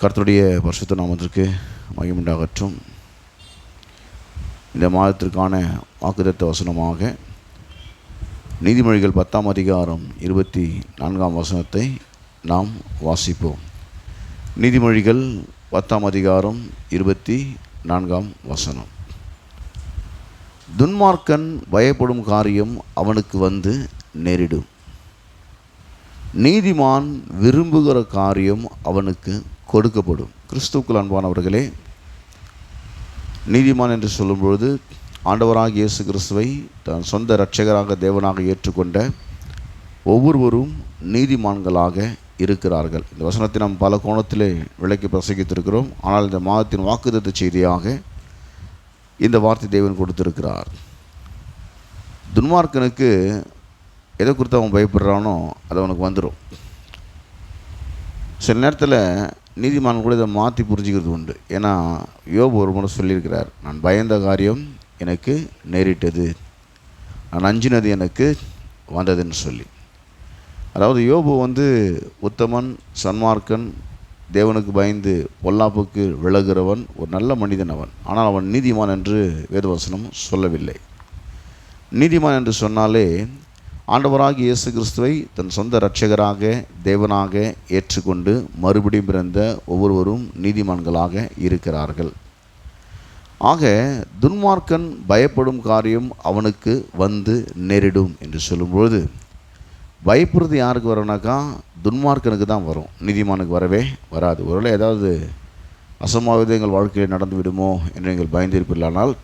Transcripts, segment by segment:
கர்த்தருடைய பரிசுத்த நாமத்திற்கு மகிமை உண்டாகட்டும். இந்த மாதத்திற்கான வாக்குத்தத்த வசனமாக நீதிமொழிகள் 10ஆம் அதிகாரம் 24ஆம் வசனத்தை நாம் வாசிப்போம். நீதிமொழிகள் 10ஆம் அதிகாரம் 24ஆம் வசனம். துன்மார்க்கன் பயப்படும் காரியம் அவனுக்கு வந்து நேரிடும், நீதிமான் விரும்புகிற காரியம் அவனுக்கு கொடுக்கப்படும். கிறிஸ்துவுக்குள் அன்பானவர்களே, நீதிமான் என்று சொல்லும்பொழுது ஆண்டவராக இயேசு கிறிஸ்துவை தன் சொந்த இரட்சகராக தேவனாக ஏற்றுக்கொண்ட ஒவ்வொருவரும் நீதிமான்களாக இருக்கிறார்கள். இந்த வசனத்தை நாம் பல கோணத்திலே விளக்கி பிரசங்கித்திருக்கிறோம். ஆனால் இந்த மாதத்தின் வாக்குத்தத்த செய்தியாக இந்த வார்த்தை தேவன் கொடுத்திருக்கிறார். துன்மார்க்கனுக்கு எதை குறித்து அவன் பயப்படுறானோ அது அவனுக்கு வந்துடும். சில நேரத்தில் நீதிமான் கூட இதை மாற்றி புரிஞ்சுக்கிறது உண்டு. ஏன்னா யோபு ஒரு முறை சொல்லியிருக்கிறார், நான் பயந்த காரியம் எனக்கு நேரிட்டது, நான் அஞ்சினது எனக்கு வந்ததுன்னு சொல்லி. அதாவது யோபு உத்தமன், சன்மார்க்கன், தேவனுக்கு பயந்து பொல்லாப்புக்கு விலகிறவன், ஒரு நல்ல மனிதன் அவன். ஆனால் அவன் நீதிமான் என்று வேதவசனம் சொல்லவில்லை. நீதிமான் என்று சொன்னாலே ஆண்டவராகிய இயேசு கிறிஸ்துவை தன் சொந்த இரட்சகராக தேவனாக ஏற்றுக்கொண்டு மறுபடியும் பிறந்த ஒவ்வொருவரும் நீதிமான்களாக இருக்கிறார்கள். ஆக துன்மார்க்கன் பயப்படும் காரியம் அவனுக்கு வந்து நேரிடும் என்று சொல்லும்பொழுது, பயப்படுறது யாருக்கு வரும்னாக்கா துன்மார்க்கனுக்கு தான் வரும், நீதிமானுக்கு வரவே வராது. ஒருவேளை ஏதாவது அசம்பாவிதம் எங்கள் வாழ்க்கையில் நடந்து விடுமோ என்று நீங்கள் பயந்திருப்பீர்களானால்,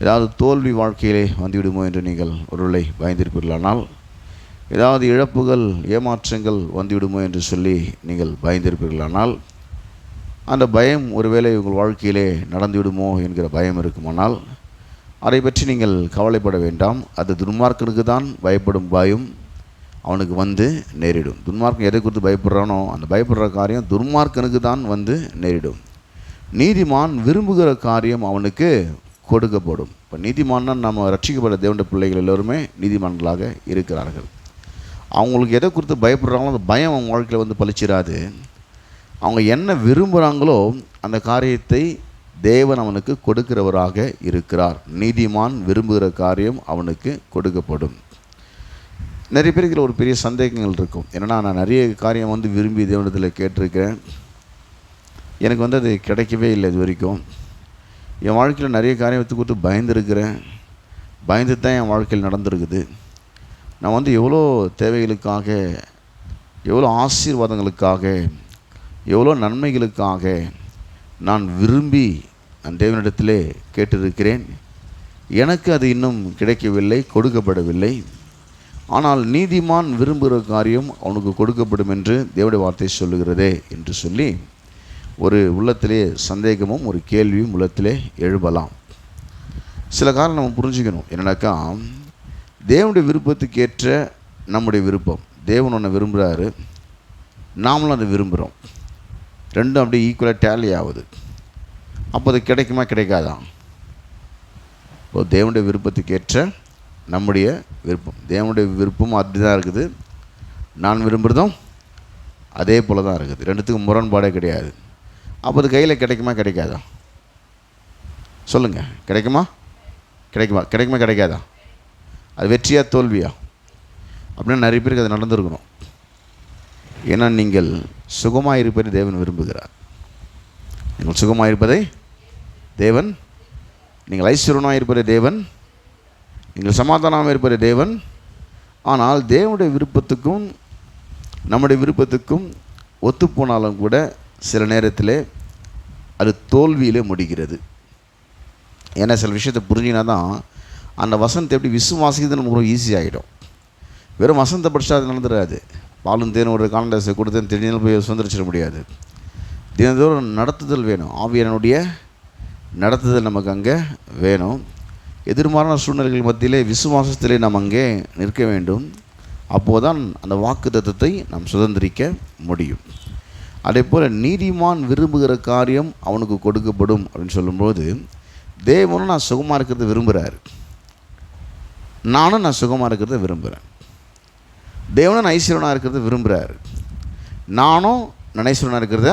ஏதாவது தோல்வி வாழ்க்கையிலே வந்துவிடுமோ என்று நீங்கள் ஒருவேளை பயந்திருப்பீர்களானால், ஏதாவது இழப்புகள் ஏமாற்றங்கள் வந்துவிடுமோ என்று சொல்லி நீங்கள் பயந்திருப்பீர்களானால், அந்த பயம் ஒருவேளை உங்கள் வாழ்க்கையிலே நடந்துவிடுமோ என்கிற பயம் இருக்குமானால் அதை பற்றி நீங்கள் கவலைப்பட வேண்டாம். அது துன்மார்க்கனுக்கு தான் பயப்படும் பயம் அவனுக்கு வந்து நேரிடும். துன்மார்க்கன் எதை குறித்து பயப்படுறானோ அந்த பயப்படுற காரியம் துன்மார்க்கனுக்கு தான் வந்து நேரிடும். நீதிமான் விரும்புகிற காரியம் அவனுக்கு கொடுக்கப்படும். இப்போ நீதிமான்னா நம்ம ரட்சிக்கப்பட்ட தேவனுடைய பிள்ளைகள் எல்லோருமே நீதிமான்களாக இருக்கிறார்கள். அவங்களுக்கு எதை குறித்து பயப்படுறாங்களோ அந்த பயம் அவங்க வாழ்க்கையில் பழிச்சிடாது. அவங்க என்ன விரும்புகிறாங்களோ அந்த காரியத்தை தேவன் அவனுக்கு கொடுக்கிறவராக இருக்கிறார். நீதிமான் விரும்புகிற காரியம் அவனுக்கு கொடுக்கப்படும். நிறைய பேருக்கு ஒரு பெரிய சந்தேகங்கள் இருக்கும். என்னென்னா, நான் நிறைய காரியம் விரும்பி தேவனிடத்தில் கேட்டிருக்கேன், எனக்கு அது கிடைக்கவே இல்லை. இது வரைக்கும் என் வாழ்க்கையில் நிறைய காரியத்தை குறித்து பயந்துருக்கிறேன், பயந்து தான் என் வாழ்க்கையில் நடந்திருக்குது. நான் எவ்வளோ தேவைகளுக்காக, எவ்வளோ ஆசீர்வாதங்களுக்காக, எவ்வளோ நன்மைகளுக்காக நான் விரும்பி நான் தேவனிடத்திலே கேட்டிருக்கிறேன், எனக்கு அது இன்னும் கிடைக்கவில்லை, கொடுக்கப்படவில்லை. ஆனால் நீதிமான் விரும்புகிற காரியம் அவனுக்கு கொடுக்கப்படும் என்று தேவனுடைய வார்த்தை சொல்லுகிறதே என்று சொல்லி ஒரு உள்ளத்திலே சந்தேகமும் ஒரு கேள்வியும் உள்ளத்திலே எழுப்பலாம். சில காரணம் நம்ம புரிஞ்சுக்கணும். என்னன்னாக்கா, தேவனுடைய விருப்பத்துக்கு ஏற்ற நம்முடைய விருப்பம், தேவன் ஒன்று விரும்புகிறாரு, நாமளும் அதை விரும்புகிறோம், ரெண்டும் அப்படியே ஈக்குவலாக டேலி ஆகுது. அப்போ அது கிடைக்குமா கிடைக்காதா? இப்போ தேவனுடைய விருப்பத்துக்கு ஏற்ற நம்முடைய விருப்பம், தேவனுடைய விருப்பமும் அப்படி தான் இருக்குது, நான் விரும்புகிறதும் அதே போல் தான் இருக்குது. ரெண்டுத்துக்கும் முரண்பாடே கிடையாது. அப்போ அது கையில் கிடைக்குமா கிடைக்காதா? சொல்லுங்கள், கிடைக்குமா கிடைக்காதா? அது வெற்றியா தோல்வியா அப்படின்னு நிறைய பேருக்கு அது நடந்துருக்கணும். ஏன்னா நீங்கள் சுகமாக இருப்பதை தேவன் விரும்புகிறார். நீங்கள் சுகமாக இருப்பதை தேவன், நீங்கள் ஐஸ்வர்யமாக இருப்பதை தேவன், நீங்கள் சமாதானமாக இருப்பது தேவன். ஆனால் தேவனுடைய விருப்பத்துக்கும் நம்முடைய விருப்பத்துக்கும் ஒத்துப்போனாலும் கூட சில நேரத்தில் அது தோல்வியிலே முடிகிறது. ஏன்னா சில விஷயத்தை புரிஞ்சிங்கன்னா தான் அந்த வசனத்தை எப்படி விசுவாசிக்கிறது நமக்கு ரொம்ப ஈஸியாகிடும். வெறும் வசனத்தை படித்தா அது நடந்துடாது. பாலும் தேனும் ஒரு காலண்டை கொடுத்தேன்னு தெரிஞ்சாலும் போய் சுதந்திரிச்சிட முடியாது. தினந்தோறும் நடத்துதல் வேணும். ஆவியானுடைய நடத்துதல் நமக்கு அங்கே வேணும். எதிர்மாறான சூழ்நிலைகள் மத்தியிலே விசுவாசத்திலே நாம் அங்கே நிற்க வேண்டும். அப்போதுதான் அந்த வாக்கு தத்தத்தை நாம் சுதந்திரிக்க முடியும். அதே போல் நீதிமான் விரும்புகிற காரியம் அவனுக்கு கொடுக்கப்படும் அப்படின்னு சொல்லும்போது, தேவனும் நான் சுகமாக இருக்கிறத விரும்புகிறார், நானும் நான் சுகமாக இருக்கிறத விரும்புகிறேன். தேவனும் நான் ஐஸ்வர்யனாக இருக்கிறத விரும்புகிறார், நானும் நான் ஐஸ்வர்யனாக இருக்கிறத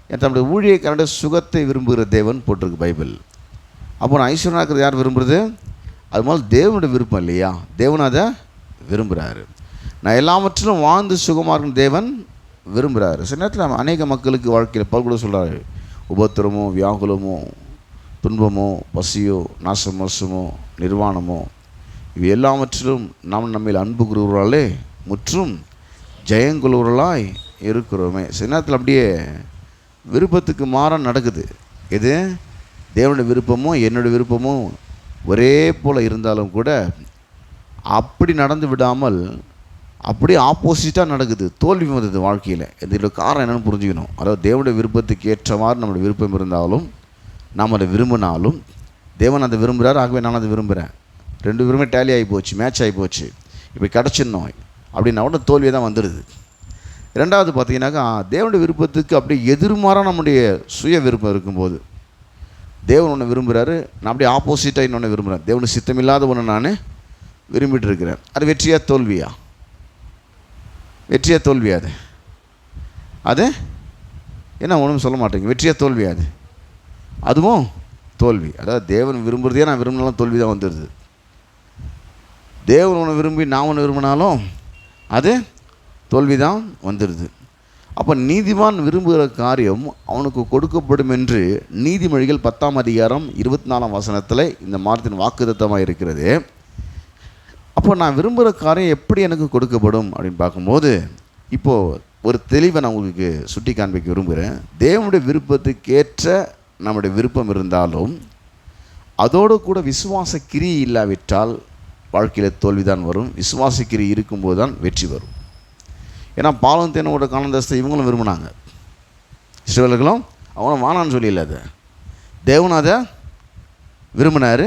என் தம்முடைய ஊழியக்காரனுடைய சுகத்தை விரும்புகிற தேவன் போட்டிருக்கு பைபிள். அப்போ நான் ஐஸ்வர்யனாக இருக்கிறது யார் விரும்புகிறது? அது முதல்ல தேவனுடைய விருப்பம் இல்லையா? தேவன் அதை விரும்புகிறாரு. நான் எல்லாவற்றிலும் வாழ்ந்து சுகமாக இருக்கும் தேவன் விரும்புகிறாரு. சில நேரத்தில் அநேக மக்களுக்கு வாழ்க்கையில் பவுல் கூட சொல்கிறாரு, உபத்திரமோ வியாகுலமோ துன்பமோ பசியோ நாசமோசமோ நிர்வாணமோ இவை எல்லாவற்றிலும் நாம் நம்மில் அன்பு கூறுவர்களாலே முற்றும் ஜெயங்குழுவர்களாய் இருக்கிறோமே. சில நேரத்தில் அப்படியே விருப்பத்துக்கு மாற நடக்குது. எது தேவனுடைய விருப்பமோ என்னுடைய விருப்பமோ ஒரே போல் இருந்தாலும் கூட அப்படி நடந்து விடாமல் அப்படியே ஆப்போசிட்டாக நடக்குது. தோல்வி வந்தது வாழ்க்கையில். இதோட காரணம் என்னென்னு புரிஞ்சுக்கணும். அதாவது தேவனுடைய விருப்பத்துக்கு ஏற்றவாறு நம்மளுடைய விருப்பம் இருந்தாலும் நாம் அதை விரும்பினாலும் தேவன் அதை விரும்புகிறார், ஆகவே நான் அதை விரும்புகிறேன். ரெண்டு பேருமே டேலி ஆகி போச்சு, மேட்ச் ஆகி போச்சு, இப்போ கிடச்சிடணும் அப்படின்னா கூட தோல்வியை தான் வந்துடுது. ரெண்டாவது பார்த்தீங்கன்னாக்கா தேவனுடைய விருப்பத்துக்கு அப்படியே எதிர்மாறாக நம்முடைய சுய விருப்பம் இருக்கும்போது தேவன் ஒன்று விரும்புகிறாரு, நான் அப்படியே ஆப்போசிட்டாக இன்னொன்று விரும்புகிறேன். தேவனுக்கு சித்தமில்லாத ஒன்று நான் விரும்பிட்டு இருக்கிறேன். அது வெற்றியா தோல்வியா? வெற்றியா தோல்வியா? அது என்ன ஒன்றும் சொல்ல மாட்டேங்க. வெற்றியா தோல்வியா? அதுவும் தோல்வி. அதாவது தேவன் விரும்புகிறதே நான் விரும்பினாலும் தோல்வி தான் வந்துடுது. தேவன் ஒன்று விரும்பி நான் ஒன்று விரும்பினாலும் அது தோல்வி தான் வந்துடுது. அப்போ நீதிமான் விரும்புகிற காரியம் அவனுக்கு கொடுக்கப்படும் என்று நீதிமொழிகள் 10ஆம் அதிகாரம் 24ஆம் வசனத்தில் இந்த மாதத்தின் வாக்குத்தத்தமாக இருக்கிறது. அப்போ நான் விரும்புகிற காரியம் எப்படி எனக்கு கொடுக்கப்படும் அப்படின்னு பார்க்கும்போது இப்போது ஒரு தெளிவை நான் உங்களுக்கு சுட்டி காண்பிக்க விரும்புகிறேன். தேவனுடைய விருப்பத்துக்கேற்ற நம்முடைய விருப்பம் இருந்தாலும் அதோடு கூட விசுவாச கிரி இல்லாவிட்டால் வாழ்க்கையில் தோல்விதான் வரும். விசுவாச கிரி இருக்கும்போது தான் வெற்றி வரும். ஏன்னா பாலும் தேனோட காணந்தஸ்தை இவங்களும் விரும்பினாங்க. இஸ்ரவேலர்களும் அவங்களும் வானான்னு சொல்லல, அதை தேவனும் அதை விரும்பினார்,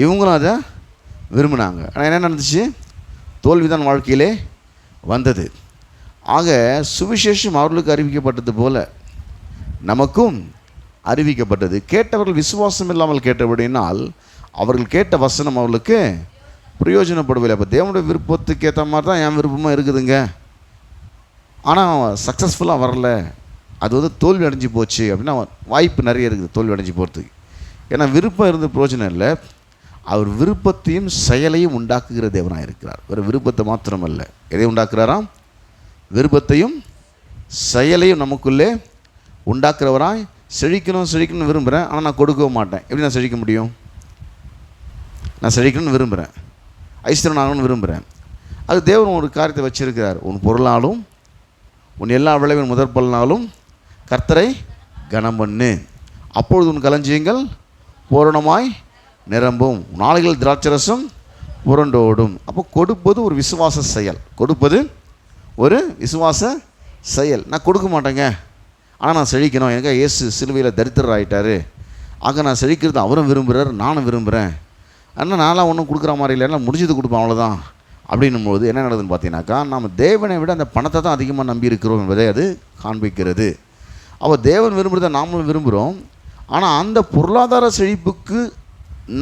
இவங்களும் அதை விரும்பினாங்க. ஆனால் என்ன நடந்துச்சு? தோல்விதான் வாழ்க்கையிலே வந்தது. ஆக சுவிசேஷம் அவர்களுக்கு அறிவிக்கப்பட்டது போல நமக்கும் அறிவிக்கப்பட்டது. கேட்டவர்கள் விசுவாசம் இல்லாமல் கேட்டபடினால் அவர்கள் கேட்ட வசனம் அவர்களுக்கு பிரயோஜனப்படவில்லை. அப்போ தேவனுடைய விருப்பத்துக்கு ஏற்ற மாதிரி தான் என் விருப்பமாக இருக்குதுங்க, ஆனால் சக்ஸஸ்ஃபுல்லாக வரல, அது தோல்வி அடைஞ்சு போச்சு அப்படின்னா வாய்ப்பு நிறைய இருக்குது தோல்வி அடைஞ்சு போகிறதுக்கு. ஏன்னா விருப்பம் இருந்த பிரயோஜனம் இல்லை. அவர் விருப்பத்தையும் செயலையும் உண்டாக்குகிற தேவனாக இருக்கிறார். ஒரு விருப்பத்தை மாத்திரமல்ல, எதை உண்டாக்குறாராம்? விருப்பத்தையும் செயலையும் நமக்குள்ளே உண்டாக்குறவராய். செழிக்கணும்னு விரும்புகிறேன், ஆனால் நான் கொடுக்கவும் மாட்டேன். எப்படி நான் செழிக்க முடியும்? நான் செழிக்கணும்னு விரும்புகிறேன், ஐஸ்வர்யன் ஆகணும்னு விரும்புகிறேன். அது தேவன் ஒரு காரியத்தை வச்சிருக்கிறார். உன் பொருளாலும் உன் எல்லா விளைவின் முதற் பலனாலும் கர்த்தரை கனம் பண்ணு, அப்பொழுது உன் களஞ்சியங்கள் பூரணமாய் நிரம்பும், நாளைகள் திராட்சரசம் புரண்டோடும். அப்போ கொடுப்பது ஒரு விசுவாச செயல். கொடுப்பது ஒரு விசுவாச செயல். நான் கொடுக்க மாட்டேங்க, ஆனால் நான் செழிக்கணும். எனக்கு இயேசு சிலுவையில் தரித்திரர் ஆகிட்டார், ஆக நான் செழிக்கிறது அவரும் விரும்புகிறார், நானும் விரும்புகிறேன். ஆனால் நான்லாம் ஒன்றும் கொடுக்குற மாதிரி இல்லை, எல்லாம் முடிஞ்சது கொடுப்பேன் அவ்வளோதான். அப்படின்னும்போது என்ன நடக்குதுன்னு பார்த்தீங்கன்னாக்கா நம்ம தேவனை விட அந்த பணத்தை தான் அதிகமாக நம்பி இருக்கிறோம் என்பதை அது காண்பிக்கிறது. அப்போ தேவன் விரும்புகிறத நாமளும் விரும்புகிறோம், ஆனால் அந்த பொருளாதார செழிப்புக்கு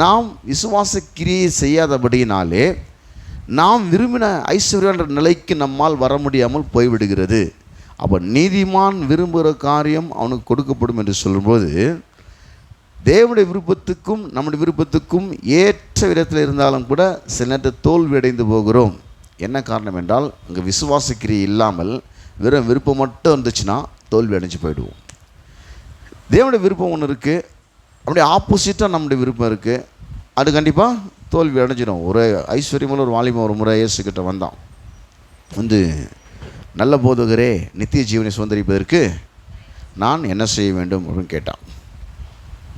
நாம் விசுவாச கிரியை செய்யாதபடியினாலே நாம் விரும்பின ஐஸ்வர்யன்ற நிலைக்கு நம்மால் வர முடியாமல் போய்விடுகிறது. அப்போ நீதிமான் விரும்புகிற காரியம் அவனுக்கு கொடுக்கப்படும் என்று சொல்லும்போது தேவனுடைய விருப்பத்துக்கும் நம்முடைய விருப்பத்துக்கும் ஏற்ற விதத்தில் இருந்தாலும் கூட சில நேரத்தில் தோல்வி அடைந்து போகிறோம். என்ன காரணம் என்றால் அங்கே விசுவாச கிரியை இல்லாமல் வெறும் விருப்பம் மட்டும் இருந்துச்சுன்னா தோல்வி அடைஞ்சு போயிடுவோம். தேவனுடைய விருப்பம் ஒன்று இருக்குது, அப்படியே ஆப்போசிட்டாக நம்முடைய விருப்பம் இருக்குது, அது கண்டிப்பாக தோல்வி அடைஞ்சிடும். ஒரு ஐஸ்வர்யமுள்ள ஒரு வாலிபன் ஒரு முறை இயேசுக்கிட்ட வந்தான். நல்ல போதகரே, நித்திய ஜீவனை சுதந்திரிப்பதற்கு நான் என்ன செய்ய வேண்டும் அப்படின்னு கேட்டான்.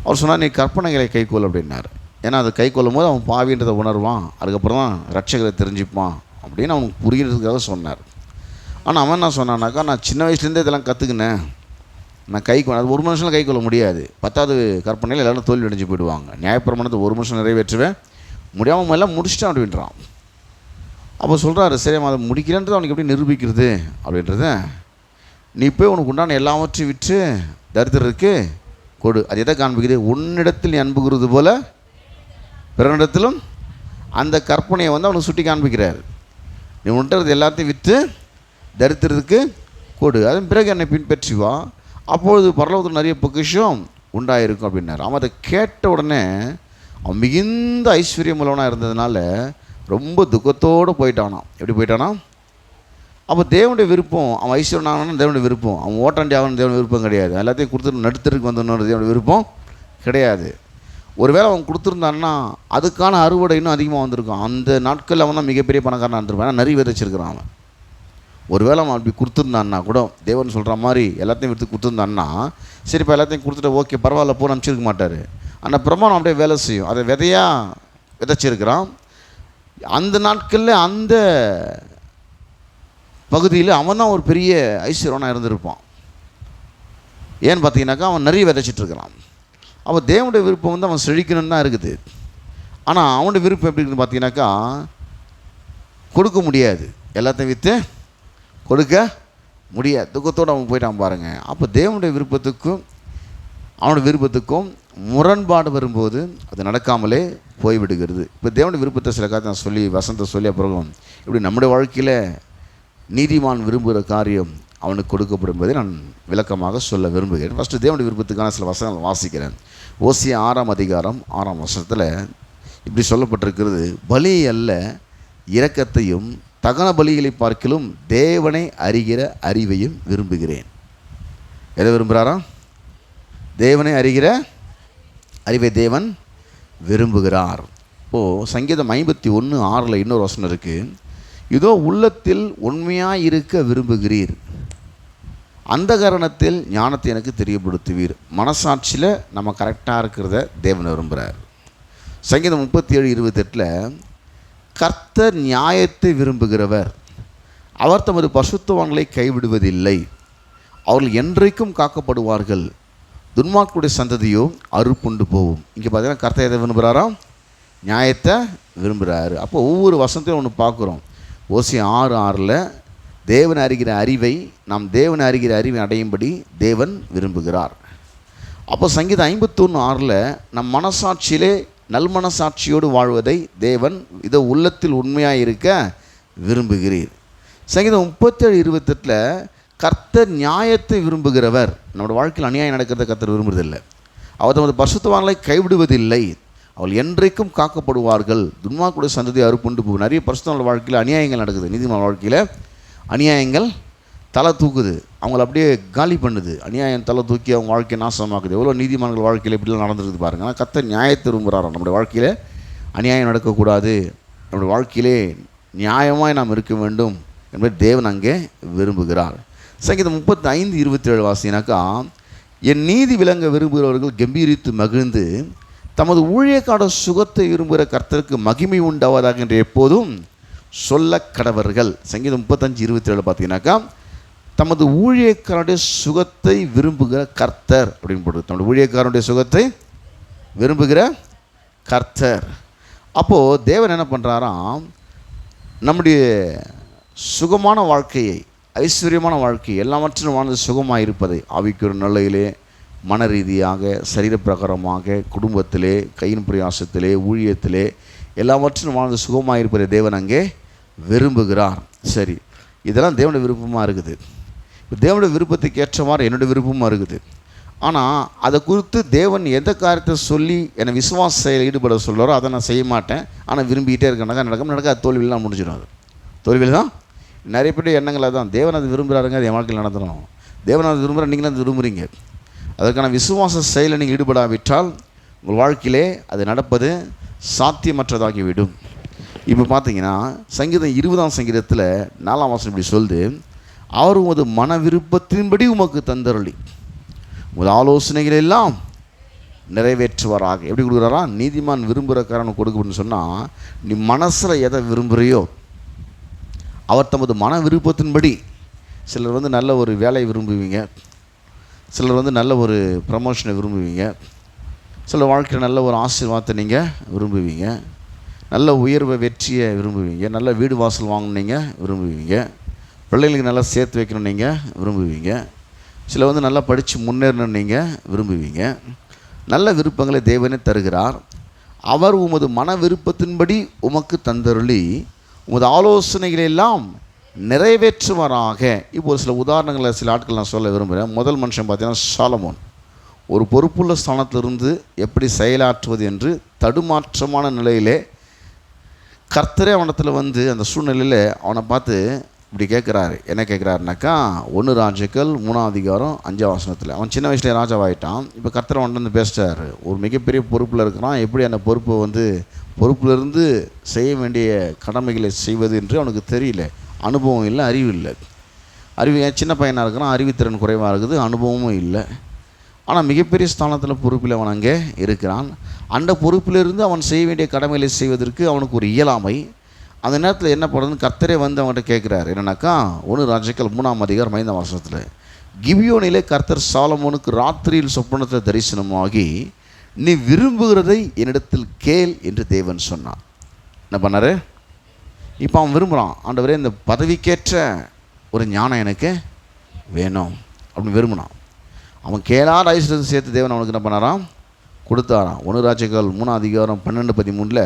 அவர் சொன்னார், நீ கற்பனைகளை கைக்கொள் அப்படின்னார். ஏன்னா அதை கை கொள்ளும் போது அவன் பாவின்றதை உணர்வான், அதுக்கப்புறம் தான் ரட்சகரை தெரிஞ்சுப்பான் அப்படின்னு அவனுக்கு புரிகிறதுக்காக சொன்னார். ஆனால் அவன் என்ன சொன்னான்னாக்கா, நான் சின்ன வயசுலேருந்தே இதெல்லாம் கற்றுக்கினேன், நான் அது ஒரு மனுஷனில் கை கொள்ள முடியாது. 10வது கற்பனையில் எல்லோரும் தோல்வி அடைஞ்சு போயிடுவாங்க. நியாயப்பிரமாணத்தை ஒரு மனுஷன் நிறைவேற்றுவேன் முடியாமல் எல்லாம் முடிச்சிட்டான் அப்படின்றான். அப்போ சொல்கிறாரு, சரி அதை முடிக்கிறேன்றது அவனுக்கு எப்படி நிரூபிக்கிறது அப்படின்றத, நீ போய் உனக்கு உண்டான எல்லாவற்றையும் விற்று தரித்திரருக்கு கொடு. அது எதை காண்பிக்குது? உன்னிடத்தில் நீ அன்புகிறது போல பிறனிடத்திலும். அந்த கற்பனையை அவனுக்கு சுட்டி காண்பிக்கிறார். நீ உன்கிட்ட எல்லாத்தையும் விற்று தரித்திரத்துக்கு கொடு, அதன் பிறகு என்னை பின்பற்றி வா, அப்பொழுது பரலோகத்தில் நிறைய பொக்கிஷம் உண்டாயிருக்கும் அப்படின்னார். அவன் அதை கேட்ட உடனே அவன் மிகுந்த ஐஸ்வர்யம் உள்ளவனாக இருந்ததுனால ரொம்ப துக்கத்தோடு போயிட்டானான். எப்படி போயிட்டானா? அப்போ தேவனுடைய விருப்பம், அவன் ஐஸ்வர்யன் ஆகணும்னு தேவனுடைய விருப்பம், அவன் ஓட்டாண்டி ஆகணும்னு தேவனுடைய விருப்பம் கிடையாது. எல்லாத்தையும் கொடுத்துட்டு நடுத்தருக்கு வந்தோன்னு தேவனுடைய விருப்பம் கிடையாது. ஒருவேளை அவன் கொடுத்துருந்தான்னா அதுக்கான அறுவடை இன்னும் அதிகமாக வந்திருக்கும். அந்த நாட்களில் அவன் தான் மிகப்பெரிய பணக்காரனாக இருந்திருப்பான். ஏன்னா நிறைய விதைச்சிருக்கிறான் அவன். ஒருவேளை அவன் அப்படி கொடுத்துருந்தான்னா கூட தேவன் சொல்கிற மாதிரி எல்லாத்தையும் விற்று கொடுத்துருந்தான்னா சரி இப்போ எல்லாத்தையும் கொடுத்துட்டு ஓகே பரவாயில்ல போன்னு அனுப்பிச்சிருக்க மாட்டார். அந்த பிரமாணம் அப்படியே வேலை செய்யும். அதை விதையாக விதைச்சிருக்கிறான். அந்த நாட்களில் அந்த பகுதியில் அவன் தான் ஒரு பெரிய ஐஸ்வர்யனாக இருந்திருப்பான். ஏன்னு பார்த்தீங்கன்னாக்கா அவன் நிறைய விதைச்சிட்ருக்கிறான். அப்போ தேவனுடைய விருப்பம் வந்து அவன் செழிக்கணும்னு தான் இருக்குது. ஆனால் அவனுடைய விருப்பம் எப்படி இருக்குன்னு பார்த்தீங்கன்னாக்கா கொடுக்க முடியாது, எல்லாத்தையும் விற்று கொடுக்க முடியாது. துக்கத்தோடு அவன் போயிட்டான் பாருங்கள். அப்போ தேவனுடைய விருப்பத்துக்கும் அவனுடைய விருப்பத்துக்கும் முரண்பாடு வரும்போது அது நடக்காமலே போய்விடுகிறது. இப்போ தேவனுடைய விருப்பத்தை சில காலத்தை நான் சொல்லி வசனத்தை சொல்லி அப்புறம் இப்படி நம்முடைய வாழ்க்கையில் நீதிமான் விரும்புகிற காரியம் அவனுக்கு கொடுக்கப்படும் என்பதை நான் விளக்கமாக சொல்ல விரும்புகிறேன். ஃபஸ்ட்டு தேவனுடைய விருப்பத்துக்கான சில வசனங்கள் வாசிக்கிறேன். ஓசியா 6ஆம் அதிகாரம் 6ஆம் வசனத்தில் இப்படி சொல்லப்பட்டிருக்கிறது, பலி அல்ல இரக்கத்தையும் தகன பலிகளை பார்க்கிலும் தேவனை அறிகிற அறிவையும் விரும்புகிறேன். எதை விரும்புகிறாரா? தேவனை அறிகிற அறிவை தேவன் விரும்புகிறார். இப்போது சங்கீதம் 51:6 இன்னொரு வசனம் இருக்குது, இதோ உள்ளத்தில் உண்மையாக இருக்க விரும்புகிறீர், அந்த காரணத்தில் ஞானத்தை எனக்கு தெரியப்படுத்துவீர். மனசாட்சியில் நம்ம கரெக்டாக இருக்கிறத தேவன் விரும்புகிறார். சங்கீதம் 37:28 கர்த்தர் நியாயத்தை விரும்புகிறவர், அவர் தமது பரிசுத்தவான்களை கைவிடுவதில்லை, அவர்கள் என்றைக்கும் காக்கப்படுவார்கள், துன்மார்க்குடைய சந்ததியோ அறுப்புண்டு போகும். இங்கே பார்த்தீங்கன்னா கர்த்தர் எதை விரும்புகிறாரா? நியாயத்தை விரும்புகிறாரு. அப்போ ஒவ்வொரு வசனத்தையும் ஒன்று பார்க்குறோம். ஓசியா 6:6 தேவன் அறிகிற அறிவை, நாம் தேவன் அறிகிற அறிவை அடையும்படி தேவன் விரும்புகிறார். அப்போ சங்கீதம் 51:6 நம் மனசாட்சியிலே நல்மனசாட்சியோடு வாழ்வதை தேவன் இதோ உள்ளத்தில் உண்மையாக இருக்க விரும்புகிறீர். சங்கீதம் 37:28 கர்த்தர் நியாயத்தை விரும்புகிறவர், நம்முடைய வாழ்க்கையில் அநியாயம் நடக்கிறத கர்த்தர் விரும்புவதில்லை, அவர் தமது பரிசுத்தவான்களை கைவிடுவதில்லை, அவள் என்றைக்கும் காக்கப்படுவார்கள், துன்மார்க்குடைய சந்ததி அறுப்புண்டு போகும். நிறைய பரிசுத்தவான்கள் வாழ்க்கையில் அநியாயங்கள் நடக்குது. நீதிமான வாழ்க்கையில் அநியாயங்கள் தலை தூக்குது, அவங்கள அப்படியே காலி பண்ணுது. அநியாயம் தலை தூக்கி அவங்க வாழ்க்கையை நாசமாக்குது. எவ்வளோ நீதிமான்கள் வாழ்க்கையில் எப்படிலாம் நடந்துருக்குது பாருங்கள். ஆனால் கர்த்தர் நியாயத்தை விரும்புகிறாராம். நம்முடைய வாழ்க்கையில் அநியாயம் நடக்கக்கூடாது, நம்முடைய வாழ்க்கையிலே நியாயமாய் நாம் இருக்க வேண்டும் என்பதை தேவன் அங்கே விரும்புகிறார். சங்கீதம் 35:27 வாசினாக்கா, என் நீதி விளங்க விரும்புகிறவர்கள் கம்பீரித்து மகிழ்ந்து தமது ஊழியக்கார சுகத்தை விரும்புகிற கர்த்தருக்கு மகிமை உண்டாவதாக என்று எப்போதும் சொல்ல கடவர்கள். சங்கீதம் 35:27 பார்த்தீங்கன்னாக்கா தமது ஊழியக்காரனுடைய சுகத்தை விரும்புகிற கர்த்தர் அப்படின்னு போடுது. தமது ஊழியக்காரனுடைய சுகத்தை விரும்புகிற கர்த்தர். அப்போது தேவன் என்ன பண்ணுறாராம், நம்முடைய சுகமான வாழ்க்கையை, ஐஸ்வர்யமான வாழ்க்கை, எல்லாவற்றிலும் வாழ்ந்து சுகமாக இருப்பதை, ஆவிக்குரிய நிலையிலே, மன ரீதியாக, சரீர பிரகாரமாக, குடும்பத்திலே, கையின் பிரயாசத்திலே, ஊழியத்திலே எல்லாவற்றிலும் வாழ்ந்து சுகமாக இருப்பதை தேவன் அங்கே விரும்புகிறார். சரி, இதெல்லாம் தேவனுடைய விருப்பமாக இருக்குது. இப்போ தேவனுடைய விருப்பத்துக்கு ஏற்றவாறு என்னுடைய விருப்பமாக இருக்குது. ஆனால் அதை குறித்து தேவன் எந்த காரியத்தை சொல்லி என்னை விசுவாச செயலில் ஈடுபட சொல்கிறாரோ அதை நான் செய்ய மாட்டேன். ஆனால் விரும்பிக்கிட்டே இருக்கேன்னாக்கா நடக்காது, தோல்வியெல்லாம் முடிஞ்சிடும். அது தோல்வியில் தான் நிறைய பேர் எண்ணங்களை தான் தேவன் அது விரும்புகிறாருங்க, அது என் வாழ்க்கையில் நடத்தணும். தேவன் அது விரும்புகிற, நீங்களும் அது விரும்புகிறீங்க. அதற்கான விசுவாச செயலில் நீங்கள் ஈடுபடாவிட்டால் உங்கள் வாழ்க்கையிலே அது நடப்பது சாத்தியமற்றதாகிவிடும். இப்போ பார்த்தீங்கன்னா சங்கீதம் 20ஆம் சங்கீதத்தில் 4ஆம் வசனம் இப்படி சொல்லுது, அவர் உமது மன விருப்பத்தின்படி உமக்கு தந்தருளி உமது ஆலோசனைகள் எல்லாம் நிறைவேற்றுவாராக. எப்படி கொடுக்குறாரா? நீதிமான் விரும்புகிற காரணம் கொடுக்கணும்னு சொன்னால், நீ மனசில் எதை விரும்புகிறையோ அவர் தமது மன விருப்பத்தின்படி. சிலர் வந்து நல்ல ஒரு வேலையை விரும்புவீங்க, சிலர் வந்து நல்ல ஒரு ப்ரமோஷனை விரும்புவீங்க, சில வாழ்க்கையில் நல்ல ஒரு ஆசீர்வாதத்தை நீங்கள் விரும்புவீங்க, நல்ல உயர்வை வெற்றியை விரும்புவீங்க, நல்ல வீடு வாசல் வாங்கினீங்க விரும்புவீங்க, பிள்ளைங்களுக்கு நல்லா சேர்த்து வைக்கணும் நீங்கள் விரும்புவீங்க, சில வந்து நல்லா படித்து முன்னேறணும் நீங்கள் விரும்புவீங்க. நல்ல விருப்பங்களை தேவனே தருகிறார். அவர் உமது மன விருப்பத்தின்படி உமக்கு தந்தருளி உமது ஆலோசனைகளெல்லாம் நிறைவேற்றுவாராக. இப்போ ஒரு சில உதாரணங்களை சில ஆட்கள் நான் சொல்ல விரும்புகிறேன். முதல் மனுஷன் பார்த்தீங்கன்னா சாலமோன். ஒரு பொறுப்புள்ள ஸ்தானத்திலிருந்து எப்படி செயலாற்றுவது என்று தடுமாற்றமான நிலையிலே கர்த்தரே அவனத்தில் வந்து அந்த சூழ்நிலையில் அவனை பார்த்து இப்படி கேட்குறாரு. என்ன கேட்குறாருனாக்கா 1 ராஜாக்கள் 3:5 அவன் சின்ன வயசுலேயே ராஜாவாயிட்டான். இப்போ கர்த்தர் அவன்கிட்ட வந்து பேசுகிறாரு. ஒரு மிகப்பெரிய பொறுப்பில் இருக்கிறான். எப்படி அந்த பொறுப்பை வந்து பொறுப்பிலிருந்து செய்ய வேண்டிய கடமைகளை செய்வது என்று அவனுக்கு தெரியல. அனுபவம் இல்லை, அறிவு இல்லை. சின்ன பையனாக இருக்கிறான், அறிவுத்திறன் குறைவாக இருக்குது, அனுபவமும் இல்லை. ஆனால் மிகப்பெரிய ஸ்தானத்தில் பொறுப்பில் அவன் அங்கே இருக்கிறான். அந்த பொறுப்பிலிருந்து அவன் செய்ய வேண்டிய கடமைகளை செய்வதற்கு அவனுக்கு ஒரு இயலாமை. அந்த நேரத்தில் என்ன பண்ணுறதுன்னு கர்த்தரே வந்து அவன்கிட்ட கேட்குறாரு. என்னன்னாக்கா 1 ராஜாக்கள் 3:5 கிபியோனிலே கர்த்தர் சாலமோனுக்கு ராத்திரியில் சொப்பனத்தில் தரிசனமாகி, நீ விரும்புகிறதை என்னிடத்தில் கேள் என்று தேவன் சொன்னான். என்ன பண்ணார்? இப்போ அவன் விரும்புகிறான், ஆண்டவரே இந்த பதவிக்கேற்ற ஒரு ஞானம் எனக்கு வேணும் அப்படின்னு விரும்பினான். அவன் கேளாத ஐஸ்வர்யத்தை சேர்த்து தேவன் அவனுக்கு என்ன பண்ணாராம்? கொடுத்தாராம். 1 ராஜாக்கள் 3:12-13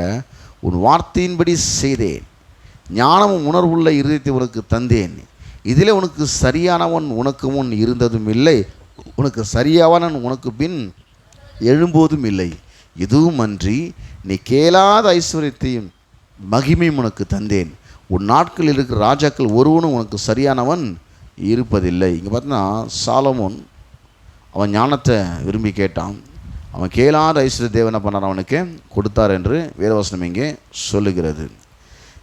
உன் வார்த்தையின்படி செய்தேன், ஞானமும் உணர்வுள்ள இருதயத்தை உனக்கு தந்தேன், இதில் உனக்கு சரியானவன் உனக்கு முன் இருந்ததும் இல்லை, உனக்கு சரியானவன் உனக்கு பின் எழும்போதும் இல்லை. இதுவும் அன்றி நீ கேளாத ஐஸ்வர்யத்தையும் மகிமையும் உனக்கு தந்தேன், உன் நாட்களில் இருக்கிற ராஜாக்கள் ஒருவனும் உனக்கு சரியானவன் இருப்பதில்லை. இங்கே பார்த்தீங்கன்னா சாலமோன் அவன் ஞானத்தை விரும்பி கேட்டான். அவன் கேளாத ஐஸ்வர்ய தேவனை பண்ணார், அவனுக்கு கொடுத்தார் என்று வேதவசனம் இங்கே சொல்லுகிறது.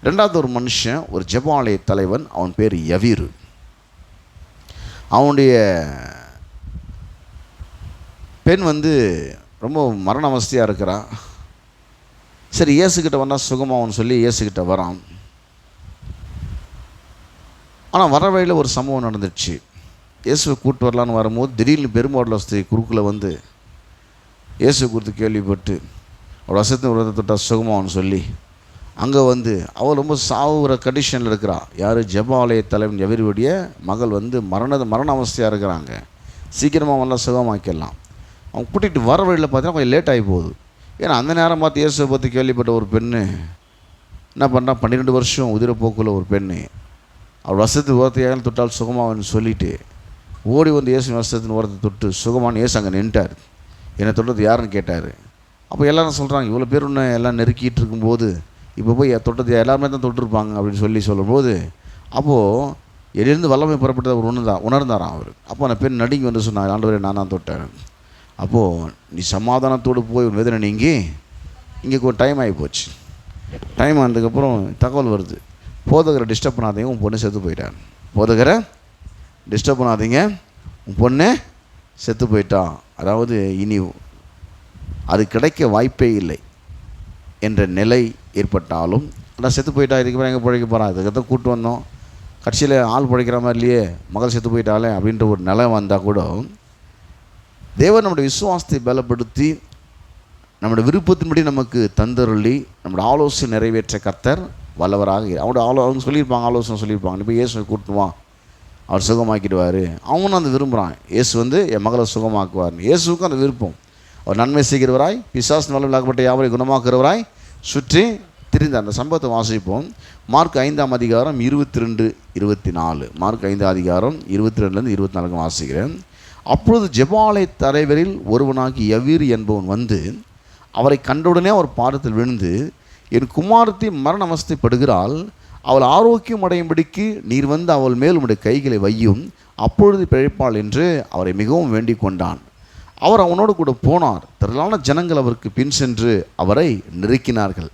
ரெண்டாவது ஒரு மனுஷன், ஒரு ஜெபாலய தலைவன், அவன் பேர் யவீரு. அவனுடைய பெண் வந்து ரொம்ப மரண அவஸ்தையாக இருக்கிறான். சரி, இயேசுக்கிட்ட வந்தால் சுகமாகும்னு சொல்லி இயேசுக்கிட்ட வரான். ஆனால் வர வழியில் ஒரு சம்பவம் நடந்துச்சு. இயேசுவை கூப்பிட்டு வரலான்னு வரும்போது திடீர்னு பெரும்பாடல ஸ்திரீ குறுக்கில் வந்து இயேசு குறித்து கேள்விப்பட்டு அவள் வசத்தின் உரத்தை தொட்டால் சுகமாகும்னு சொல்லி அங்கே வந்து அவள் ரொம்ப சாவுற கண்டிஷனில் இருக்கிறாள். யார்? ஜெபாலய தலைவன் யவீருடைய மகள் வந்து மரண அவஸ்தையாக இருக்கிறாங்க. சீக்கிரமாக நல்லா சுகமாக்கிடலாம். அவன் கூட்டிகிட்டு வர வழியில் பார்த்தீங்கன்னா கொஞ்சம் லேட் ஆகி போகுது. ஏன்னா அந்த நேரம் பார்த்து இயேசுவை பற்றி கேள்விப்பட்ட ஒரு பெண்ணு என்ன பண்ணுறா, 12 வருஷம் உதிரப்போக்குள்ள ஒரு பெண்ணு அவள் வசத்தின் உரத்தையாக தொட்டால் சுகமாகுன்னு சொல்லிவிட்டு ஓடி வந்து இயேசு வசத்தின் உரத்தை தொட்டு சுகமானு இயேசு அங்கே நின்ட்டார். என்னை தொட்டது யாருன்னு கேட்டார். அப்போ எல்லோரும் சொல்கிறாங்க, இவ்வளோ பேர் ஒன்று எல்லாம் நெருக்கிட்டு இருக்கும்போது இப்போ போய் தொட்டது எல்லாருமே தான் தொட்டிருப்பாங்க அப்படின்னு சொல்லும்போது, அப்போது எதிலிருந்து வல்லமை புறப்பட்டது அவர் உணர்ந்தாராம் அவர். அப்போ அந்த பெண் நடுங்கி வந்து சொன்னாங்க, ஆண்டவரே நான் தான் தொட்டேன். அப்போது நீ சமாதானத்தோடு போய் உன் வேதனை நீங்கி, இங்கே கொஞ்சம் டைம் ஆகி போச்சு. டைம் ஆனதுக்கப்புறம் தகவல் வருது, போதகரை டிஸ்டர்ப் பண்ணாதீங்க, உன் பொண்ணு செத்து போயிட்டான். போதகரை டிஸ்டர்ப் பண்ணாதீங்க, உன் பொண்ணு செத்து போயிட்டான். அதாவது இனி அது கிடைக்க வாய்ப்பே இல்லை என்ற நிலை ஏற்பட்டாலும், ஆனால் செத்து போயிட்டா, இதுக்கப்புறம் எங்கே பிழைக்க போகிறான், இதுக்கு தான் கூப்பிட்டு வந்தோம், கட்சியில் ஆள் பிழைக்கிற மாதிரி இல்லையே, மகள் செத்து போயிட்டாலே அப்படின்ற ஒரு நிலை வந்தால் கூட தேவன் நம்முடைய விசுவாசத்தை பலப்படுத்தி நம்முடைய விருப்பத்தின்படி நமக்கு தந்தருளி நம்முடைய ஆலோசனை நிறைவேற்ற கர்த்தர் வல்லவராக. அவங்க சொல்லியிருப்பாங்க, ஆலோசனை சொல்லியிருப்பாங்க, இப்போ இயேசுவை கூட்டுவான், அவர் சுகமாக்கிடுவார். அவனும் அந்த விரும்புகிறான், இயேசு வந்து என் மகளை சுகமாக்குவார். இயேசுக்கும் அந்த விருப்பம். அவர் நன்மை செய்கிறவராய் பிசாசு வல்லமையாக்கப்பட்ட யாவரை குணமாக்குறவராய் சுற்றி திரிந்த அந்த சம்பவத்தை வாசிப்போம். மார்க் 5:22-24. மார்க் 5:22-24 வாசிக்கிறேன். அப்பொழுது ஜெபாலய தலைவரில் ஒருவனாகி யவீரு என்பவன் வந்து அவரை கண்டவுடனே அவர் பாதத்தில் விழுந்து, என் குமாரத்தி மரண அவஸ்தைப்படுகிறாள், அவள் ஆரோக்கியம் அடையும்படிக்கு நீர் வந்து அவள் மேல் உம்முடைய கைகளை வையும், அப்பொழுது பிழைப்பாள் என்று அவரை மிகவும் வேண்டிக் கொண்டான். அவர் அவனோடு கூட போனார். திரளான ஜனங்கள் அவருக்கு பின் சென்று அவரை நெருக்கினார்கள்.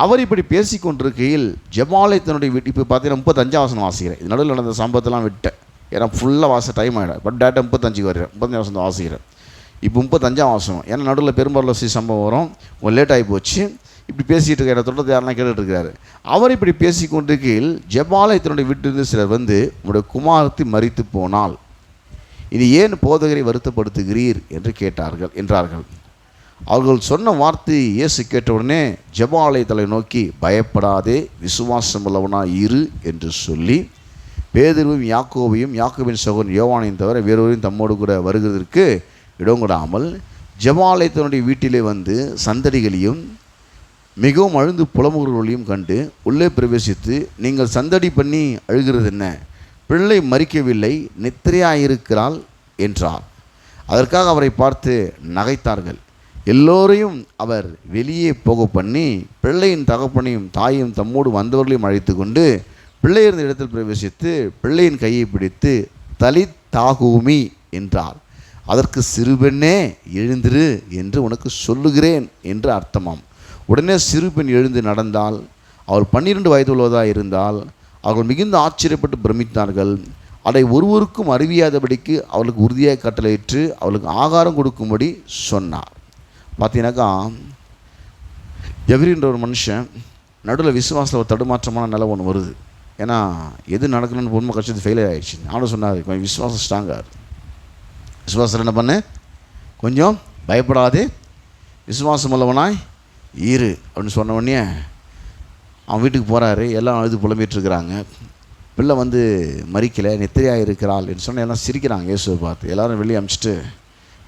அவர் இப்படி பேசி கொண்டிருக்கையில் ஜெபாலயத்தினுடைய வீட்டு, இப்போ பார்த்தீங்கன்னா 35 வாசிக்கிறேன். இது நடுவில் நடந்த சம்பவத்தெல்லாம் விட்டேன், ஏன்னா ஃபுல்லாக டைம் ஆகிடும். பட் டேட்டா 35 வருகிறேன், 35 வாசிக்கிறேன். இப்போ 35 ஏன்னா நடுவில் பெரும்பாலும் சம்பவம் வரும், கொஞ்சம் லேட் ஆகி போச்சு. இப்படி பேசிகிட்டு இருக்க தொடர்ந்து யாருன்னா கேட்டுட்ருக்கிறாரு. அவர் இப்படி பேசி கொண்டிருக்கையில் ஜெபாலயத்தினுடைய வீட்டிலிருந்து சிலர் வந்து, உங்களுடைய குமாரத்தி மரித்து போனால் இது ஏன் போதகரை வருத்தப்படுத்துகிறீர் என்று என்றார்கள். அவர்கள் சொன்ன வார்த்தை இயேசு கேட்டவுடனே ஜெபாலயத்தை நோக்கி, பயப்படாதே, விசுவாசம் உள்ளவனாய் இரு என்று சொல்லி பேதுருவையும் யாக்கோபின் சகோதரன் யோவானையும் தவிர வேறொருவரையும் தம்மோடு கூட வருகிறதற்கு இடம் கொடாமல் ஜெபாலயத்தினுடைய வீட்டிலே வந்து சந்தடிகளையும் மிகவும் அழுந்து புலம்புகிறவர்களையும் கண்டு உள்ளே பிரவேசித்து, நீங்கள் சந்தடி பண்ணி அழுகிறது என்ன? பிள்ளை மரிக்கவில்லை, நித்திரையாயிருக்கிறாள் என்றார். அதற்காக அவரை பார்த்து நகைத்தார்கள். எல்லோரையும் அவர் வெளியே போக பண்ணி பிள்ளையின் தகப்பனையும் தாயையும் தம்மோடு வந்தவர்களையும் அழைத்து கொண்டு பிள்ளை இருந்த இடத்தில் பிரவேசித்து பிள்ளையின் கையை பிடித்து தலித்தாகூமி என்றார். அதற்கு, சிறுபெண்ணே எழுந்திரு என்று உனக்கு சொல்லுகிறேன் என்று அர்த்தமாம். உடனே சிறுபெண் எழுந்து நடந்தால், அவள் 12 வயதுள்ளதாக இருந்தால். அவர்கள் மிகுந்த ஆச்சரியப்பட்டு பிரமித்தார்கள். அதை ஒருவருக்கும் அறிவியாதபடிக்கு அவளுக்கு உறுதியாக கட்டளையிட்டு அவளுக்கு ஆகாரம் கொடுக்கும்படி சொன்னார். பார்த்தீங்கன்னாக்கா, எவரின்ற ஒரு மனுஷன் நடுவில் விசுவாசத்தில் ஒரு தடுமாற்றமான நிலை ஒன்று வருது. ஏன்னா எது நடக்கணும்னு பொறுமை கஷ்டத்து ஃபெயிலியர் ஆகிடுச்சு. அவனும் சொன்னார், கொஞ்சம் விசுவாசம் ஸ்ட்ராங்காக விசுவாசம் என்ன பண்ணு, கொஞ்சம் பயப்படாதே, விசுவாசம் உள்ளவனாய் இரு அப்படின்னு சொன்ன உடனே அவன் வீட்டுக்கு போகிறாரு. எல்லாம் அழுது புலம்பிகிட்ருக்கிறாங்க. பிள்ளை வந்து மரிக்கலை, நித்திரையாக இருக்கிறாள் என்று சொன்னால் எல்லாம் சிரிக்கிறாங்க. இயேசுவை பார்த்து எல்லோரும் வெளியே அனுப்பிச்சிட்டு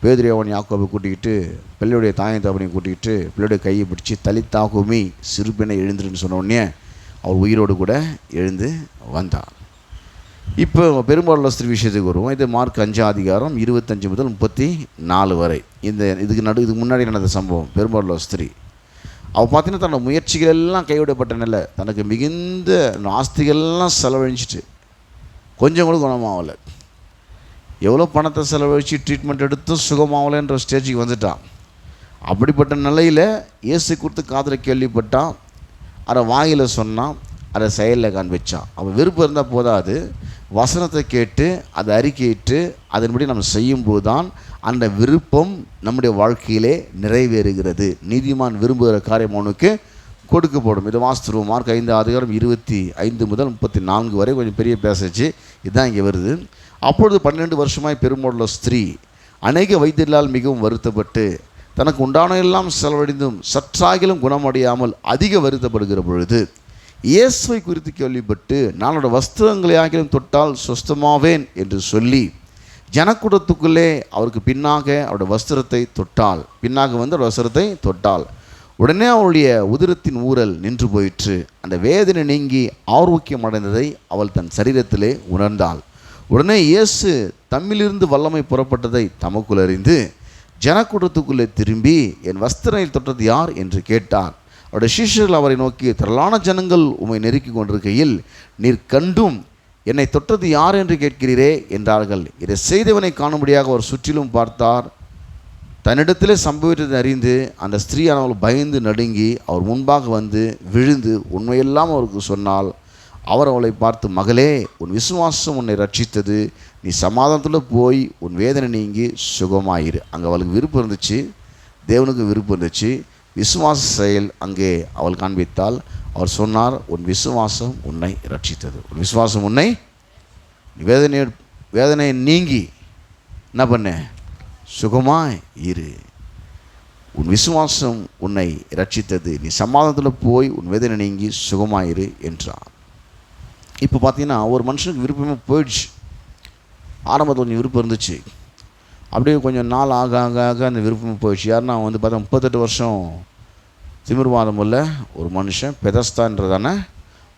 பேதுருவையும் யாக்கோபை கூட்டிக்கிட்டு பிள்ளையுடைய தாயை தகப்பனையும் கூட்டிக்கிட்டு பிள்ளையுடைய கையை பிடிச்சி தலித்தாகூமி, சிறுபெண்ணை எழுந்துருன்னு சொன்ன உடனே அவர் உயிரோடு கூட எழுந்து வந்தார். இப்போ பெரும்பாலுள்ள ஸ்திரீ விஷயத்துக்கு வருவோம். இது மார்க் 5 அதிகாரம் 25 முதல் 34 வரை. இதுக்கு முன்னாடி நடந்த சம்பவம். பெரும்பாலுள்ள ஸ்திரீ அவள் பார்த்தீங்கன்னா தன்னோட முயற்சிகள் எல்லாம் கைவிடப்பட்ட நிலை, தனக்கு மிகுந்த ஆஸ்திகள்லாம் செலவழிச்சிட்டு கொஞ்சம் கூட குணமாகலை. எவ்வளோ பணத்தை செலவழித்து ட்ரீட்மெண்ட் எடுத்தும் சுகமாகலைன்ற ஸ்டேஜுக்கு வந்துட்டான். அப்படிப்பட்ட நிலையில் இயேசு குறித்து காதில் கேள்விப்பட்டான், அதை வாயில் சொன்னான், அதை செயலில் காண்பிச்சான். அவன் விருப்பம் இருந்தால் போதாது, வசனத்தை கேட்டு அதை அறிக்கையிட்டு அதன்படி நம்ம செய்யும்போது தான் அந்த விருப்பம் நம்முடைய வாழ்க்கையிலே நிறைவேறுகிறது. நீதிமான் விரும்புகிற காரியம் அவனுக்கு கொடுக்கப்படும். இதை வாசித்துருவோம். மார்க் 5 அதிகாரம் 25 முதல் 34 வரை. கொஞ்சம் பெரிய பேசச்சு, இதுதான் இங்கே வருது. அப்பொழுது 12 வருஷமாய் பெரும்பாலுள்ள ஸ்திரீ அநேக வைத்தியர்களால் மிகவும் வருத்தப்பட்டு தனக்கு உண்டான எல்லாம் செலவழிந்தும் சற்றாகிலும் குணமடையாமல் அதிக வருத்தப்படுகிற பொழுது இயேசுவை குறித்து கேள்விப்பட்டு, நானோட வஸ்திரங்களை ஆகிலும் தொட்டால் சுஸ்தமாவேன் என்று சொல்லி ஜனக்கூட்டத்துக்குள்ளே அவருக்கு பின்னாக அவருடைய வஸ்திரத்தை தொட்டாள். வஸ்திரத்தை தொட்டாள். உடனே அவளுடைய உதிரத்தின் ஊரல் நின்று போயிற்று. அந்த வேதனை நீங்கி ஆரோக்கியம் அடைந்ததை அவள் தன் சரீரத்திலே உணர்ந்தாள். உடனே இயேசு தம்மிலிருந்து வல்லமை புறப்பட்டதை தமக்குள் அறிந்து ஜனக்கூட்டத்துக்குள்ளே திரும்பி, என் வஸ்திரத்தை தொட்டது யார் என்று கேட்டார். அவருடைய சீஷர்கள் அவரை நோக்கி, திரளான ஜனங்கள் உம்மை நெருக்கி கொண்டிருக்கையில் நீர் கண்டும் என்னை தொட்டது யார் என்று கேட்கிறீரே என்றார்கள். இதை செய்தவனை காணும்படியாக அவர் சுற்றிலும் பார்த்தார். தன்னிடத்திலே சம்பவித்ததை அறிந்து அந்த ஸ்திரீயானவள் பயந்து நடுங்கி அவர் முன்பாக வந்து விழுந்து உண்மையெல்லாம் அவருக்கு சொன்னால், அவர் அவளை பார்த்து, மகளே, உன் விசுவாசம் உன்னை ரட்சித்தது, நீ சமாதானத்தில் போய் உன் வேதனை நீங்கி சுகமாயிரு. அங்கே அவளுக்கு விருப்பம் இருந்துச்சு, தேவனுக்கு விருப்பம் இருந்துச்சு. விசுவாச செயல் அங்கே அவள் காண்பித்தால். அவர் சொன்னார், உன் விசுவாசம் உன்னை ரட்சித்தது, உன் விசுவாசம் உன்னை வேதனையை நீங்கி என்ன பண்ண, சுகமாய் இரு, உன் விசுவாசம் உன்னை ரட்சித்தது, நீ சமாதானத்தில் போய் உன் வேதனை நீங்கி சுகமாயிரு என்றார். இப்போ பார்த்தீங்கன்னா ஒரு மனுஷனுக்கு விருப்பமே போயிடுச்சு. ஆரம்பத்தில் கொஞ்சம் விருப்பம் இருந்துச்சு, அப்படியே கொஞ்சம் நாள் ஆக ஆக ஆக அந்த விருப்பம் போயிடுச்சு. யாருன்னா வந்து பார்த்தா 38 வருஷம் திமிர்வாதம் உள்ள ஒரு மனுஷன் பெதஸ்தான்றதான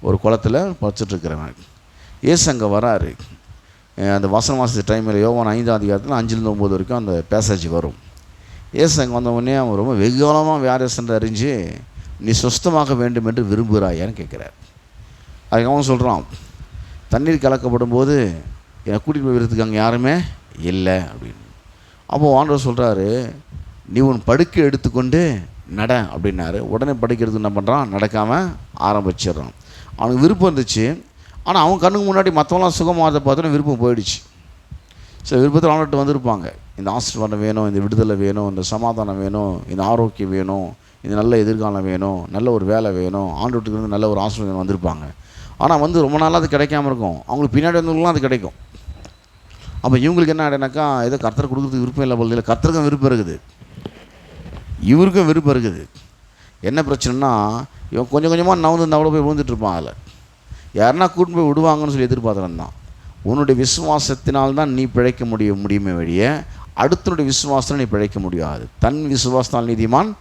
ஒரு குளத்தில் படுத்துட்ருக்கிறவன். ஏசு அங்கே வராரு. அந்த வசன டைமில் யோவான் 5 அதிகாரத்தில் 5 9 வரைக்கும் அந்த பேசேஜ் வரும். ஏசு அங்கே வந்த உடனே அவன் ரொம்ப வெகுகாலமாக வியாதியஸ்தன் அறிஞ்சு, நீ சுஸ்தமாக வேண்டும் என்று விரும்புகிறாயான்னு கேட்குறார். அதுக்கு அவன் சொல்கிறான், தண்ணீர் கலக்கப்படும் போது என்னை கூட்டிகிட்டு போய் விடுறதுக்கு அங்கே யாருமே இல்லை அப்படின்னு. அப்போது ஆண்டவர் சொல்கிறாரு, நீ உன் படுக்கை எடுத்துக்கொண்டு நட அப்படின்னாரு. உடனே படுக்கை எடுத்து என்ன பண்ணுறான், நடக்காமல் ஆரம்பிச்சிடுறான். அவனுக்கு விருப்பம் இருந்துச்சு, ஆனால் அவன் கண்ணுக்கு முன்னாடி மற்றவங்களாம் சுகமாகறதை பார்த்தோன்னா விருப்பம் போயிடுச்சு. சில விருப்பத்தில் அவன்கிட்ட வந்திருப்பாங்க, இந்த ஆசீர்வாதம் வேணும், இந்த விடுதலை வேணும், இந்த சமாதானம் வேணும், இந்த ஆரோக்கியம் வேணும், இந்த நல்ல எதிர்காலம் வேணும், நல்ல ஒரு வேலை வேணும், ஆண்டவர்கிட்ட இருந்து நல்ல ஒரு ஆசீர்வாதம் வந்திருப்பாங்க. ஆனால் வந்து ரொம்ப நாளாக அது கிடைக்காம இருக்கும். அவங்களுக்கு பின்னாடி வந்தவங்களும் அது கிடைக்கும். அப்போ இவங்களுக்கு என்ன ஆகிடுனாக்கா, ஏதோ கர்த்தர் கொடுக்குறதுக்கு விருப்பம் இல்லை போல. இல்லை, கர்த்தருக்கும் விருப்பம் இருக்குது, இவருக்கும் விருப்பம் இருக்குது. என்ன பிரச்சனைனா, இவன் கொஞ்சம் கொஞ்சமாக நவந்து அவ்வளோ போய் விழுந்துட்டுருப்பான். அதில் யாருன்னா கூட்டு போய் விடுவாங்கன்னு சொல்லி எதிர்பார்த்துருந்தான். உன்னுடைய விசுவாசத்தினால்தான் நீ பிழைக்க முடியுமே வழிய அடுத்தனுடைய விசுவாசத்தில் நீ பிழைக்க முடியாது. தன் விசுவாசத்தால் நீதிமான்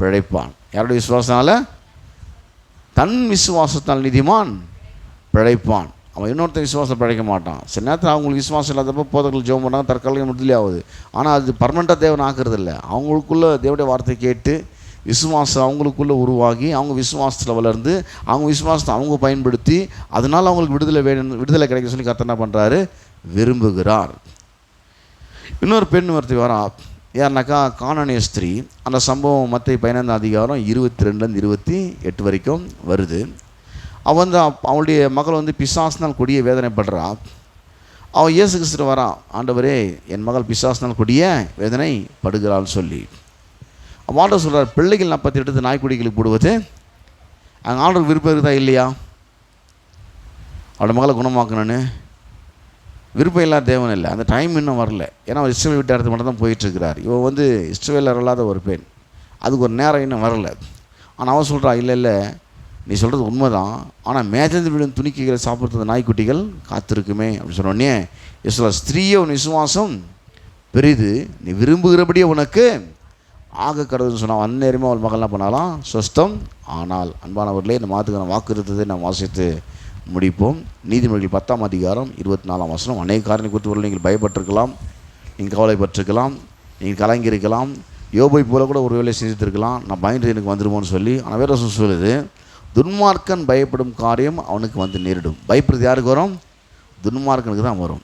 பிழைப்பான். யாருடைய விசுவாசத்தினால? தன் விசுவாசத்தால் நீதிமான் பிழைப்பான். அவன் இன்னொருத்தன் விசுவாசம் பிழைக்க மாட்டான். சில நேரத்தில் அவங்களுக்கு விசுவாசம் இல்லாதப்போ போதர்கள் ஜெபம் பண்ணாங்க, தற்காலிகம் விடுதலை ஆகுது. ஆனால் அது பர்மனெண்ட்டாக தேவன் ஆக்குறது இல்லை. அவங்களுக்குள்ள தேவனுடைய வார்த்தை கேட்டு விசுவாசம் அவங்களுக்குள்ளே உருவாகி அவங்க விசுவாசத்தில் வளர்ந்து அவங்க விசுவாசத்தை அவங்க பயன்படுத்தி அதனால் அவங்களுக்கு விடுதலை கிடைக்க சொல்லி கர்த்தர் என்ன பண்ணுறாரு? விரும்புகிறார். இன்னொரு பெண் ஒருத்தி வரா. யாருனாக்கா கானானிய ஸ்திரீ. அந்த சம்பவம் மத்திய 15 அதிகாரம் 22 28 வரைக்கும் வருது. அவள் அவளுடைய மகள் பிசாசினால் கொடிய வேதனைப்படுறா. அவள் இயேசு கிறிஸ்து வரா, ஆண்டவரே என் மகள் பிசாசினால் கொடிய வேதனை படுகிறாள்னு சொல்லி. ஆண்டவர் சொல்கிறார், பிள்ளைகள் நான் 10 எடுத்து நாய்க்குடிகளுக்கு போடுவது அங்கே ஆண்டவர் விருப்பம் இருக்குதா இல்லையா? அவளோட மகளை குணமாக்கணுன்னு விருப்பம் இல்லாத தேவன் இல்லை. அந்த டைம் இன்னும் வரல. ஏன்னா அவர் இஸ்ரவேல் வீட்டாரத்துக்கு மட்டும் தான் போயிட்டுருக்கிறார். இவன் இஸ்ரவேலர் இல்லாத ஒரு பெண். அதுக்கு ஒரு நேரம் இன்னும் வரலை. ஆனால் அவன் சொல்கிறா, இல்லை நீ சொல்கிறது உண்மைதான், ஆனால் மேஜந்து விழும் துணிக்கைகளை சாப்பிட்றது நாய்க்குட்டிகள் காத்திருக்குமே அப்படின்னு சொன்னோடனே இஸ்ரவேல் ஸ்திரீயை உன் விசுவாசம் பெரிது, நீ விரும்புகிறபடியே உனக்கு ஆக கடவுள்னு சொன்னால் அந்நேரமே அவள் மகள் என்ன பண்ணாலாம்? சொஸ்தம். ஆனால் அன்பானவர்களே, இந்த மாதத்துக்கான வாக்குறுத்தத்தை நாம் வாசித்து முடிப்போம். நீதிமொழிகள் 10 அதிகாரம் 24 அநேக காரணி குறித்து நீங்கள் பயப்பட்டிருக்கலாம், நீங்கள் கவலைப்பட்டிருக்கலாம், நீங்கள் கலங்கியிருக்கலாம், யோபை போல கூட ஒரு வேலை செஞ்சுருக்கலாம், நான் பயந்து எனக்கு வந்துடுமோன்னு சொல்லி. ஆனால் வேற சொல்லுது, துன்மார்க்கன் பயப்படும் காரியம் அவனுக்கு நேரிடும். பயப்படுறது யாருக்கு வரும்? துன்மார்க்கனுக்கு தான் வரும்.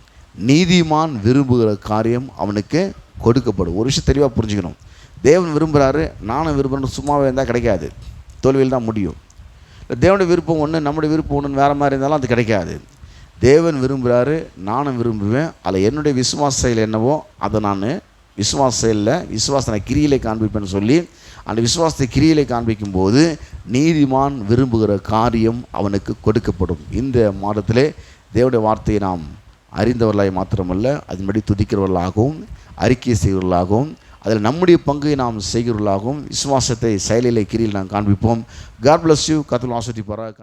நீதிமான் விரும்புகிற காரியம் அவனுக்கு கொடுக்கப்படும். ஒரு விஷயம் தெளிவாக புரிஞ்சுக்கணும். தேவன் விரும்புகிறாரு, நானும் விரும்புகிறேன்னு சும்மாவே இருந்தால் கிடைக்காது. தோல்வியில் தான் முடியும். தேவனுடைய விருப்பம் ஒன்று, நம்முடைய விருப்பம் ஒன்று வேறு மாதிரி இருந்தாலும் அது கிடைக்காது. தேவன் விரும்புகிறாரு, நானும் விரும்புவேன். அதில் என்னுடைய விசுவாச செயல் என்னவோ அதை நான் விசுவாச செயலில் விசுவாசனை கிரியிலை காண்பிப்பேன்னு சொல்லி அந்த விசுவாசத்தை கிரியிலை காண்பிக்கும்போது நீதிமான் விரும்புகிற காரியம் அவனுக்கு கொடுக்கப்படும். இந்த மாதத்திலே தேவனுடைய வார்த்தையை நாம் அறிந்தவர்களாய் மாத்திரமல்ல, அதன்படி துதிக்கிறவர்களாகவும் அறிக்கை செய்கிறவர்களாகவும் அதில் நம்முடைய பங்கை நாம் செய்கிறவர்களாகவும் விசுவாசத்தை செயலிலே கிரியில் நாம் காண்பிப்போம். God bless you. கர்த்தர் ஆசீர்வதிப்பாராக.